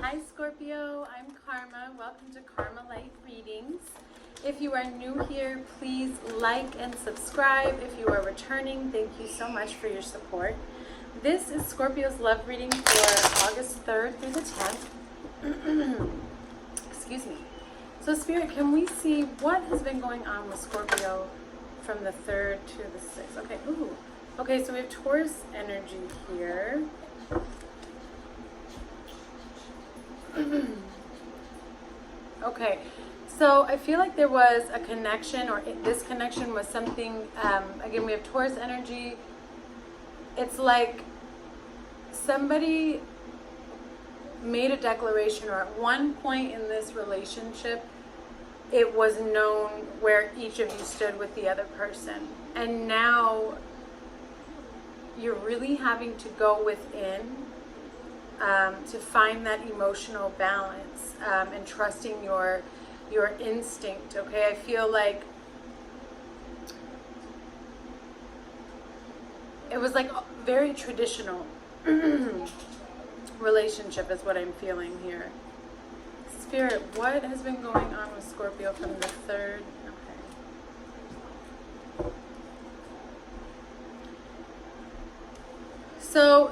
Hi Scorpio, I'm Karma. Welcome to Karma Light Readings. If you are new here, please like and subscribe. If you are returning, thank you so much for your support. This is Scorpio's love reading for August 3rd through the 10th. Excuse me. So Spirit, can we see what has been going on with Scorpio from the 3rd to the 6th? Okay, okay, so we have Taurus energy here. Okay, so I feel like there was a connection, or this connection was something, again, we have Taurus energy. It's like somebody made a declaration, or at one point in this relationship, it was known where each of you stood with the other person. And now you're really having to go within to find that emotional balance and trusting your instinct. Okay, I feel like it was like a very traditional relationship is what I'm feeling here. Spirit, what has been going on with Scorpio from the 3rd? Okay. So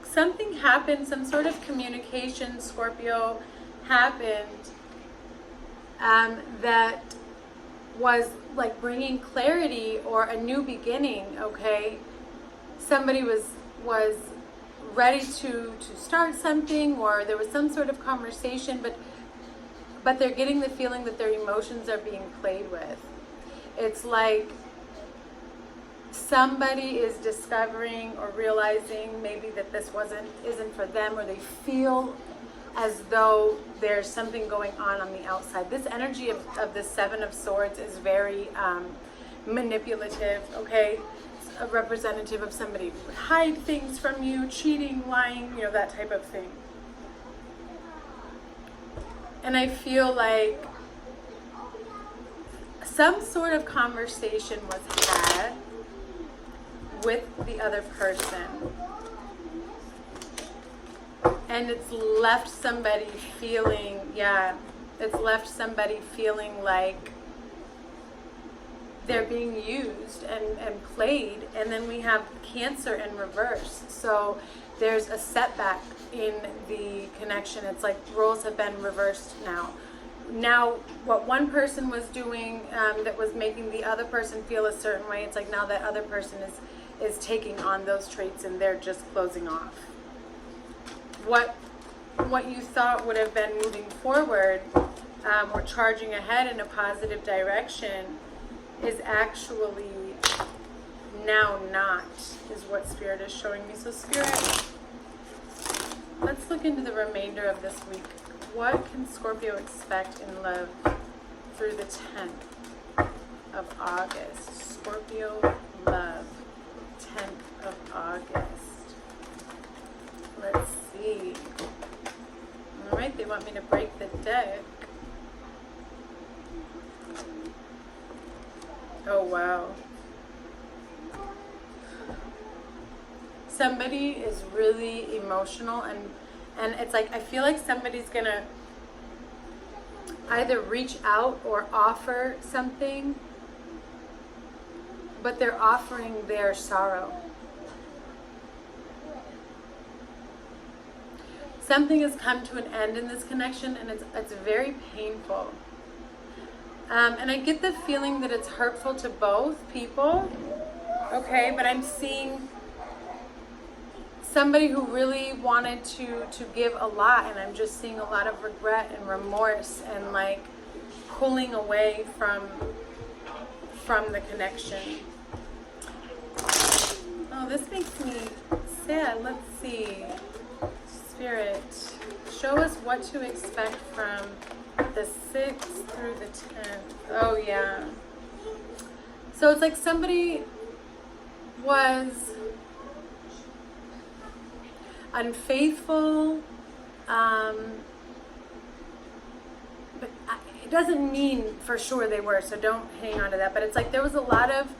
something happened, some sort of communication, Scorpio, happened that was like bringing clarity or a new beginning. Okay, somebody was ready to start something, or there was some sort of conversation, but they're getting the feeling that their emotions are being played with. It's like somebody is discovering or realizing maybe that this isn't for them, or they feel as though there's something going on the outside. This energy of the 7 of Swords is very manipulative, okay? It's a representative of somebody who would hide things from you, cheating, lying, that type of thing. And I feel like some sort of conversation was had with the other person, and it's left somebody feeling, like they're being used and played. And then we have Cancer in reverse, so there's a setback in the connection. It's like roles have been reversed now. What one person was doing that was making the other person feel a certain way, it's like now that other person is taking on those traits, and they're just closing off. What you thought would have been moving forward or charging ahead in a positive direction is actually now not, is what Spirit is showing me. So Spirit, let's look into the remainder of this week. What can Scorpio expect in love through the 10th of August? Scorpio love, 10th of August. Let's see. All right, they want me to break the deck. Oh, wow. Somebody is really emotional, and it's like I feel like somebody's gonna either reach out or offer something, but they're offering their sorrow. Something has come to an end in this connection, and it's very painful. And I get the feeling that it's hurtful to both people, okay? But I'm seeing somebody who really wanted to give a lot, and I'm just seeing a lot of regret and remorse and like pulling away from the connection. Oh, this makes me sad. Let's see. Spirit, show us what to expect from the 6th through the 10th. Oh, yeah. So it's like somebody was unfaithful, but it doesn't mean for sure they were, so don't hang on to that. But it's like there was a lot of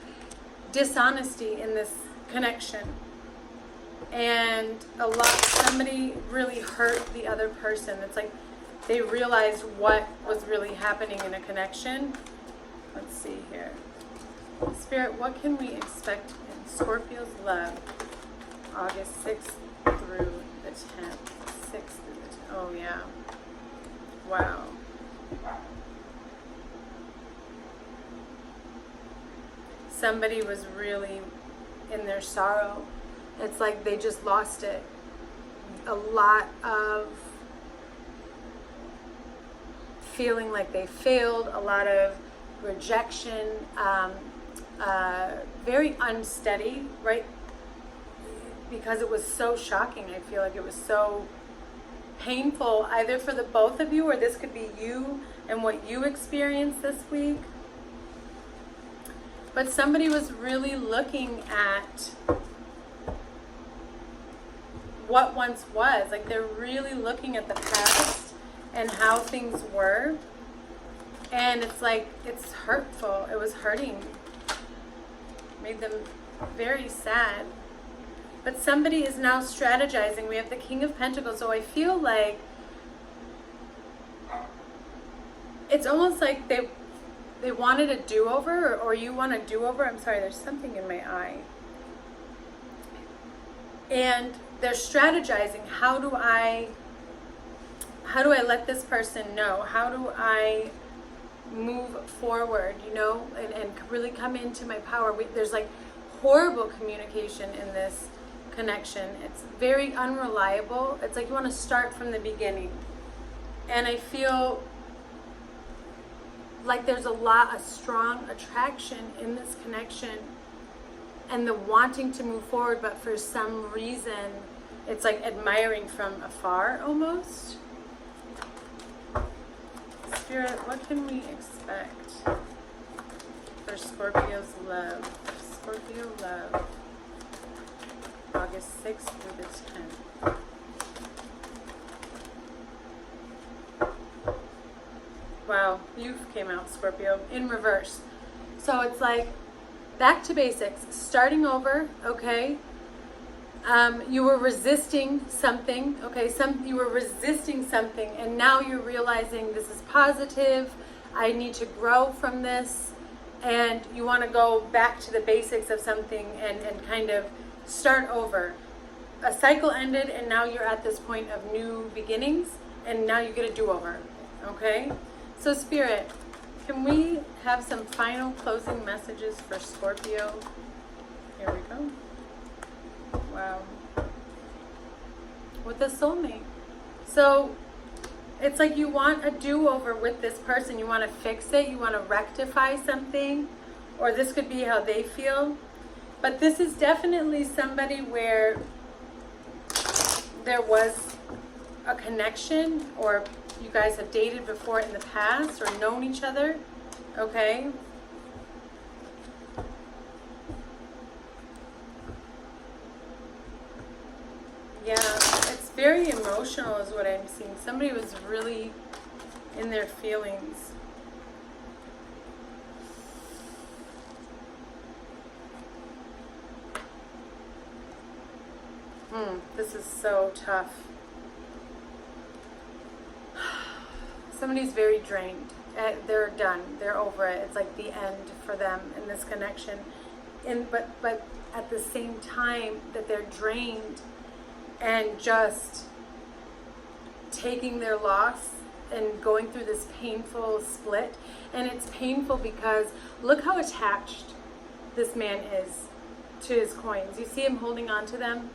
dishonesty in this connection. and somebody really hurt the other person. It's like they realized what was really happening in a connection. Let's see here. Spirit, what can we expect in Scorpio's love, August 6th through the 10th? 6th through the 10th. Oh, yeah. Wow. Somebody was really in their sorrow. It's like they just lost it. A lot of feeling like they failed, a lot of rejection, very unsteady, right? Because it was so shocking. I feel like it was so painful, either for the both of you, or this could be you and what you experienced this week. But somebody was really looking at what once was. Like, they're really looking at the past and how things were. And it's like, it's hurtful. It was hurting. Made them very sad. But somebody is now strategizing. We have the King of Pentacles. So I feel like it's almost like they wanted a do-over, or you want a do-over. I'm sorry, there's something in my eye. And they're strategizing. How do I let this person know? How do I move forward, and really come into my power? There's like horrible communication in this connection. It's very unreliable. It's like you want to start from the beginning. And I feel like there's a strong attraction in this connection and the wanting to move forward, but for some reason it's like admiring from afar almost. Spirit, what can we expect for Scorpio's love? Scorpio love, August 6th through the 10th. Wow, you came out, Scorpio, in reverse. So it's like back to basics, starting over, okay? You were resisting something, okay? You were resisting something, and now you're realizing this is positive. I need to grow from this, and you want to go back to the basics of something and kind of start over. A cycle ended, and now you're at this point of new beginnings, and now you get a do-over, okay? So Spirit, can we have some final closing messages for Scorpio? Here we go. Wow. With the soulmate. So it's like you want a do-over with this person. You want to fix it. You want to rectify something. Or this could be how they feel. But this is definitely somebody where there was a connection, or you guys have dated before in the past or known each other, okay? Yeah, it's very emotional is what I'm seeing. Somebody was really in their feelings. This is so tough. Somebody's very drained. They're done. They're over it. It's like the end for them in this connection. But at the same time that they're drained and just taking their loss and going through this painful split. And it's painful because look how attached this man is to his coins. You see him holding on to them?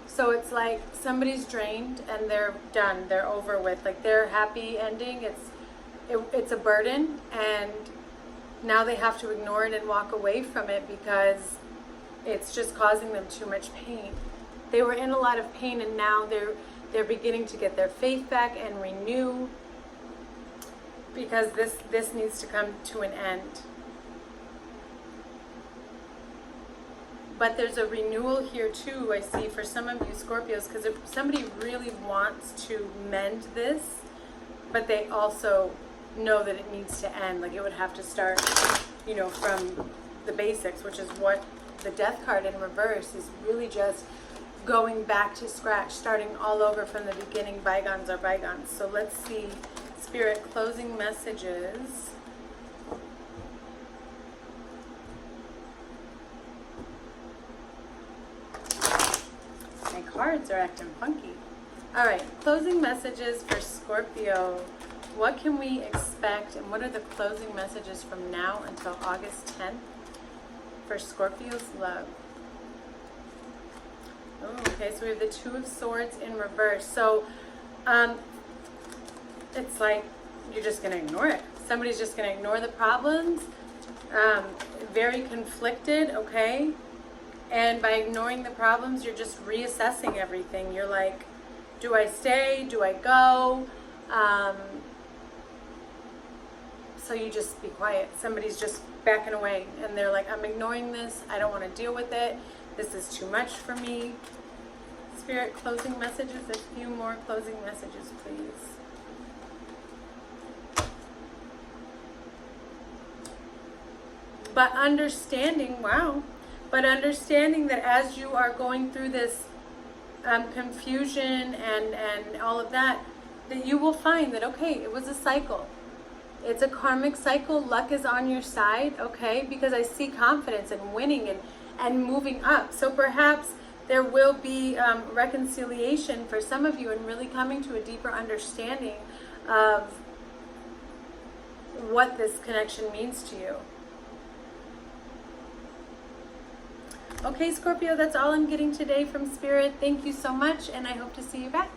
So it's like somebody's drained and they're done. They're over with. Like their happy ending, it's a burden, and now they have to ignore it and walk away from it because it's just causing them too much pain. They were in a lot of pain, and now they're beginning to get their faith back and renew, because this needs to come to an end. But there's a renewal here too, I see, for some of you Scorpios, because if somebody really wants to mend this, but they also know that it needs to end. Like it would have to start, from the basics, which is what the Death card in reverse is really just going back to scratch, starting all over from the beginning. Bygones are bygones. So let's see, Spirit, closing messages. My cards are acting funky. All right, closing messages for Scorpio. What can we expect, and what are the closing messages from now until August 10th for Scorpio's love? Oh, okay, so we have the Two of Swords in reverse. So it's like you're just going to ignore it. Somebody's just going to ignore the problems. Very conflicted, okay? And by ignoring the problems, you're just reassessing everything. You're like, do I stay? Do I go? So you just be quiet. Somebody's just backing away and they're like, I'm ignoring this. I don't want to deal with it. This is too much for me. Spirit, closing messages. A few more closing messages, please. But understanding, wow. But understanding that as you are going through this confusion and all of that, that you will find that, okay, it was a cycle. It's a karmic cycle. Luck is on your side, okay? Because I see confidence and winning and moving up. So perhaps there will be reconciliation for some of you and really coming to a deeper understanding of what this connection means to you. Okay, Scorpio, that's all I'm getting today from Spirit. Thank you so much, and I hope to see you back.